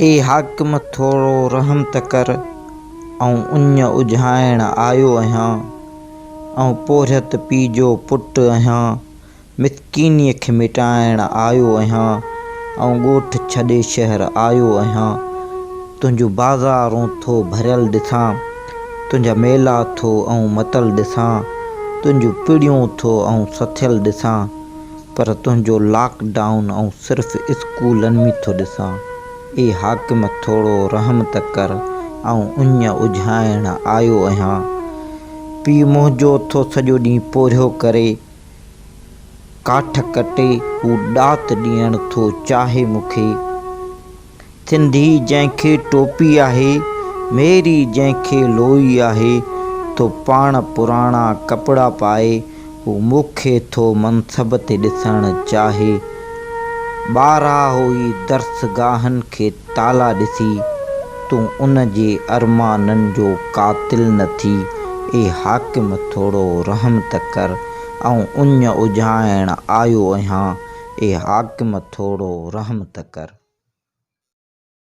ए हाकिम थोरो रहम त कर, ऐं उञ उझाइण आयो आहियां। ऐं पोरियत पीउ जो पुटु आहियां, मिसकीनीअ खे मिटाइण आयो आहियां। ऐं ॻोठु छॾे शहर आयो आहियां। तुंहिंजूं बाज़ारूं थो भरियल ॾिसां, तुंहिंजा मेला थो ऐं मतल ॾिसां, तुंहिंजूं पीढ़ियूं थो ऐं सथियल ॾिसां, पर तुंहिंजो लॉकडाउन ऐं सिर्फ़ु स्कूलनि में थो ॾिसां। ए हाकिम थोरो रहम त कर, ऐं उञ उझाइण आयो आहियां। पीउ मुंहिंजो थो सॼो ॾींहुं पोरियो करे, काठ कटे हू ॾात ॾियण थो चाहे मूंखे। सिंधी जंहिंखे टोपी आहे, मेरी जंहिंखे लोई आहे, तो पाण पुराणा कपिड़ा पाए, हू मूंखे थो मनसब ते ॾिसणु चाहे। ॿारहा हुई दर्सगाहनि खे ताला ॾिसी, तूं उन जे अरमाननि जो क़ातिल न थी। ए हाकिम थोरो रहम त कर, ऐं उञ उझाइण आयो आहियां। ए हाकिम थोरो रहम त कर।